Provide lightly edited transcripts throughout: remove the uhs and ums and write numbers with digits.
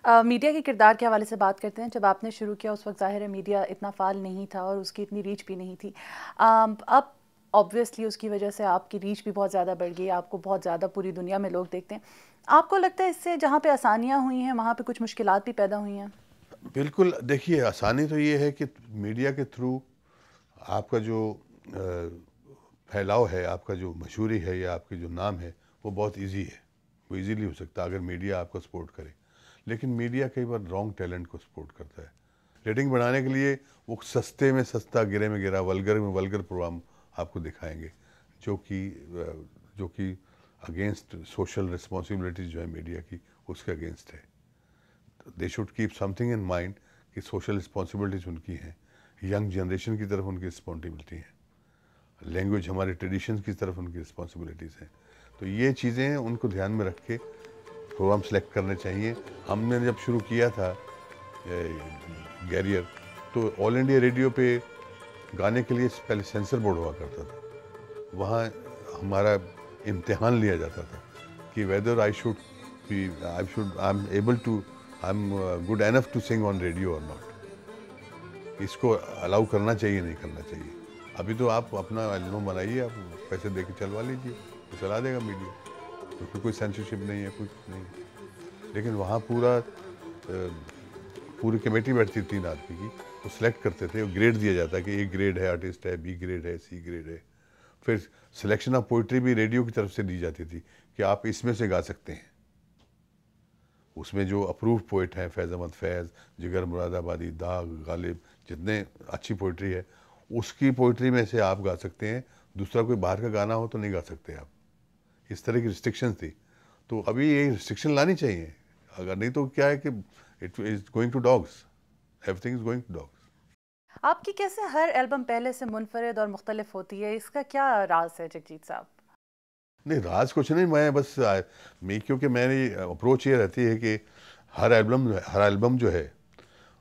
Media के किरदार के हवाले से बात करते हैं। जब आपने शुरू किया उस वक्त ज़ाहिर है मीडिया इतना फ़ाल नहीं था और उसकी इतनी रीच भी नहीं थी। अब ऑब्वियसली उसकी वजह से आपकी रीच भी बहुत ज़्यादा बढ़ गई, आपको बहुत ज़्यादा पूरी दुनिया में लोग देखते हैं। आपको लगता है इससे जहाँ पे आसानियाँ हुई हैं वहाँ पे कुछ मुश्किलात भी पैदा हुई हैं? बिल्कुल, देखिए आसानी तो ये है कि मीडिया के थ्रू आपका जो फैलाव है, आपका जो मशहूरी है या आपकी जो नाम है, वो बहुत ईज़ी है। वो ईज़िली हो सकता है अगर मीडिया आपको सपोर्ट करे। लेकिन मीडिया कई बार रॉन्ग टैलेंट को सपोर्ट करता है। रेटिंग बढ़ाने के लिए वो सस्ते में सस्ता, गिरे में गिरा, वल्गर में वल्गर प्रोग्राम आपको दिखाएँगे, जो कि अगेंस्ट सोशल रिस्पॉन्सिबिलिटीज़ जो है मीडिया की, उसके अगेंस्ट है। They should keep something in mind कि सोशल रिस्पॉन्सिबिलिटीज़ उनकी हैं, यंग जनरेशन की तरफ उनकी रिस्पॉन्सिबिलिटी है, लैंग्वेज हमारे ट्रेडिशंस की तरफ उनकी रिस्पॉन्सिबिलिटीज़ हैं। तो ये चीज़ें उनको ध्यान में रख के प्रोग्राम सेलेक्ट करने चाहिए। हमने जब शुरू किया था गैरियर, तो ऑल इंडिया रेडियो पे गाने के लिए पहले सेंसर बोर्ड हुआ करता था। वहाँ हमारा इम्तिहान लिया जाता था कि whether I am able to, I am good enough to sing on radio और नॉट। इसको अलाउ करना चाहिए, नहीं करना चाहिए। अभी तो आप अपना एल्बम बनाइए, आप पैसे दे के चलवा लीजिए, तो चला देगा मीडिया, क्योंकि कोई सेंसरशिप नहीं है, कुछ नहीं है। लेकिन वहाँ पूरी कमेटी बैठती 3 आदमी की, वो सिलेक्ट करते थे, वो ग्रेड दिया जाता है कि ए ग्रेड है आर्टिस्ट है, बी ग्रेड है, सी ग्रेड है। फिर सिलेक्शन ऑफ पोइट्री भी रेडियो की तरफ से दी जाती थी कि आप इसमें से गा सकते हैं। उसमें जो अप्रूव्ड पोइट हैं, फैज़ अहमद फैज़, जिगर मुरादाबादी, दाग, गालिब, जितने अच्छी पोइट्री है, उसकी पोइट्री में से आप गा सकते हैं। दूसरा कोई बाहर का गाना हो तो नहीं गा सकते आप। इस तरह की रिस्ट्रिक्शंस थी। तो अभी ये रिस्ट्रिक्शन लानी चाहिए, अगर नहीं तो क्या है कि it is going to dogs, everything is going to dogs. आपकी कैसे हर एल्बम पहले से मुनफरिद और मुख्तलिफ होती है, इसका क्या राज है जगजीत साहब? नहीं, राज कुछ नहीं, मैं बस क्योंकि मेरी अप्रोच ये रहती है कि हर एल्बम जो है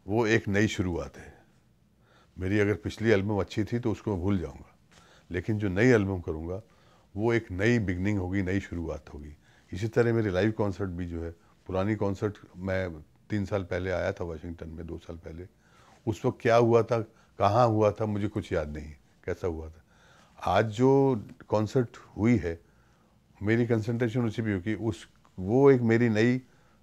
वो एक नई शुरुआत है। मेरी अगर पिछली एल्बम अच्छी थी तो उसको मैं भूल जाऊंगा, लेकिन जो नई एल्बम करूंगा वो एक नई बिगनिंग होगी, नई शुरुआत होगी। इसी तरह मेरे लाइव कॉन्सर्ट भी जो है, पुरानी कॉन्सर्ट मैं 3 साल पहले आया था वाशिंगटन में, 2 साल पहले। उस वक्त क्या हुआ था, कहाँ हुआ था, मुझे कुछ याद नहीं कैसा हुआ था। आज जो कॉन्सर्ट हुई है, मेरी कंसंट्रेशन उसी भी होगी, उस वो एक मेरी नई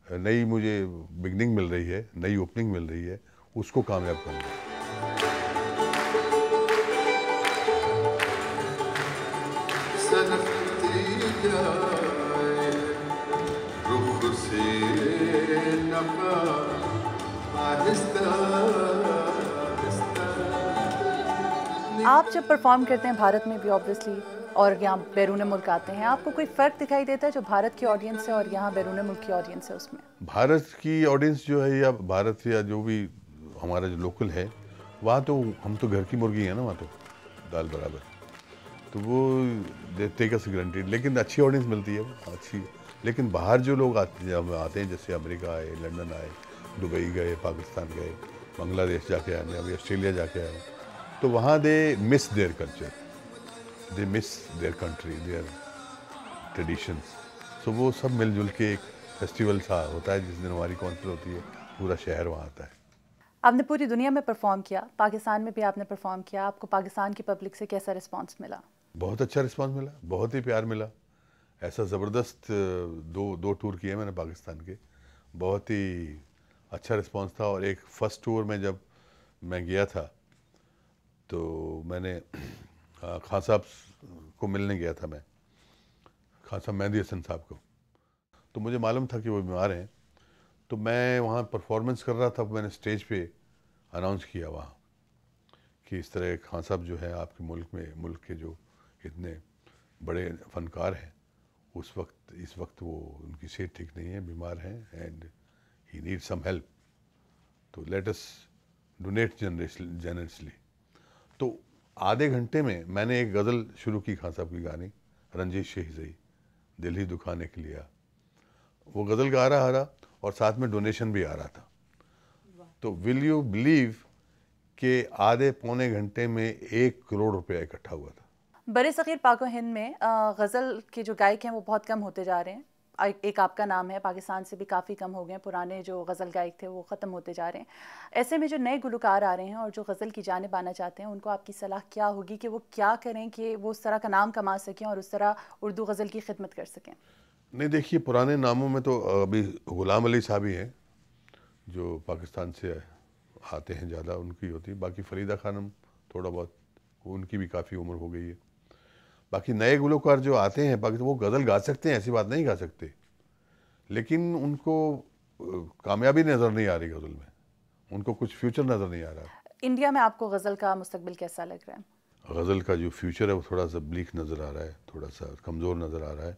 नई मुझे बिगनिंग मिल रही है, नई ओपनिंग मिल रही है, उसको कामयाब करूँगा। आप जब परफॉर्म करते हैं भारत में भी ऑब्वियसली और यहाँ बैरून मुल्क आते हैं, आपको कोई फ़र्क दिखाई देता है जो भारत की ऑडियंस है और यहाँ बैरून मुल्क की ऑडियंस है उसमें? भारत की ऑडियंस जो है, या भारत या जो भी हमारा जो लोकल है, वहाँ तो हम तो घर की मुर्गी है ना, वहाँ तो दाल बराबर, तो वो टेक अस ग्रांटेड। लेकिन अच्छी ऑडियंस मिलती है, वो अच्छी। लेकिन बाहर जो लोग आते हैं, जैसे अमेरिका आए, लंदन आए, दुबई गए, पाकिस्तान गए, बांग्लादेश जाके आए, अभी ऑस्ट्रेलिया जाके आए, तो वहाँ they miss their culture, they miss their country, their traditions. So वो सब मिलजुल के एक फेस्टिवल सा होता है। जिस दिन हमारी कॉन्सर्ट होती है, पूरा शहर वहाँ आता है। आपने पूरी दुनिया में परफॉर्म किया, पाकिस्तान में भी आपने परफॉर्म किया, आपको पाकिस्तान की पब्लिक से कैसा रिस्पांस मिला? बहुत अच्छा रिस्पांस मिला, बहुत ही प्यार मिला। ऐसा ज़बरदस्त दो दो टूर किए मैंने पाकिस्तान के, बहुत ही अच्छा रिस्पांस था। और एक फ़र्स्ट टूर में जब मैं गया था, तो मैंने खान साहब को मिलने गया था मैं, खान साहब मेहदी हसन साहब को। तो मुझे मालूम था कि वो बीमार हैं, तो मैं वहाँ परफॉर्मेंस कर रहा था। मैंने स्टेज पे अनाउंस किया वहाँ कि इस तरह खान साहब जो है आपके मुल्क के जो इतने बड़े फ़नकार हैं, इस वक्त वो, उनकी सेहत ठीक नहीं है, बीमार हैं, and he need some help, तो लेट अस डोनेट जनरसली। तो आधे घंटे में मैंने एक गज़ल शुरू की खान साहब की गानी, रंजिश शहीज़ई, दिल ही दुखाने के लिए। वो गज़ल गा रहा और साथ में डोनेशन भी आ रहा था। तो विल यू बिलीव कि आधे पौने घंटे में 1 करोड़ रुपया इकट्ठा हुआ था। बड़े सग़ीर पाक व हिंद में गज़ल के जो गायक हैं वो बहुत कम होते जा रहे हैं। एक आपका नाम है, पाकिस्तान से भी काफ़ी कम हो गए हैं, पुराने जो गज़ल गायक थे वो ख़त्म होते जा रहे हैं। ऐसे में जो नए गुलकार आ रहे हैं और जो गज़ल की जानिब आना चाहते हैं, उनको आपकी सलाह क्या होगी कि वो क्या करें कि वो उस तरह का नाम कमा सकें और उस तरह उर्दू गज़ल की खिदमत कर सकें? नहीं, देखिए पुराने नामों में तो अभी गुलाम अली साहब ही हैं जो पाकिस्तान से आते हैं, ज़्यादा उनकी होती है। बाकी फरीदा खानम थोड़ा बहुत, उनकी भी काफ़ी उम्र हो गई है। बाकी नए गुलकार जो आते हैं बाकी, तो वो गज़ल गा सकते हैं, ऐसी बात नहीं, गा सकते, लेकिन उनको कामयाबी नज़र नहीं आ रही गज़ल में, उनको कुछ फ्यूचर नज़र नहीं आ रहा। इंडिया में आपको गज़ल का मुस्तकबिल कैसा लग रहा है? गज़ल का जो फ्यूचर है वो थोड़ा सा ब्लीक नज़र आ रहा है, थोड़ा सा कमज़ोर नज़र आ रहा है,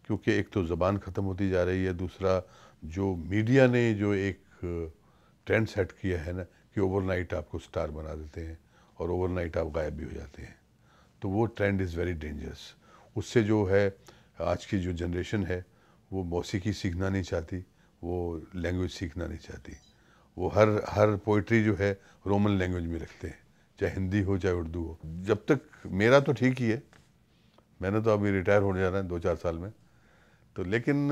क्योंकि एक तो ज़बान ख़त्म होती जा रही है, दूसरा जो मीडिया ने जो एक ट्रेंड सेट किया है ना कि ओवरनाइट आपको स्टार बना देते हैं और ओवरनाइट आप गायब भी हो जाते हैं, तो वो ट्रेंड इज़ वेरी डेंजरस। उससे जो है आज की जो जनरेशन है वो मौसीकी सीखना नहीं चाहती, वो लैंग्वेज सीखना नहीं चाहती, वो हर पोइट्री जो है रोमन लैंग्वेज में रखते हैं, चाहे हिंदी हो चाहे उर्दू हो। जब तक मेरा तो ठीक ही है, मैंने तो अभी रिटायर होने जा रहा है 2-4 साल में, तो लेकिन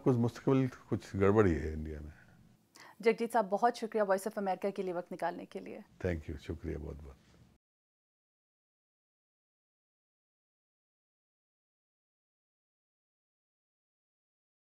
कुछ मुस्तकबिल कुछ गड़बड़ी है इंडिया में। जगजीत साहब, बहुत शुक्रिया वॉइस ऑफ अमेरिका के लिए वक्त निकालने के लिए। थैंक यू, शुक्रिया बहुत बहुत।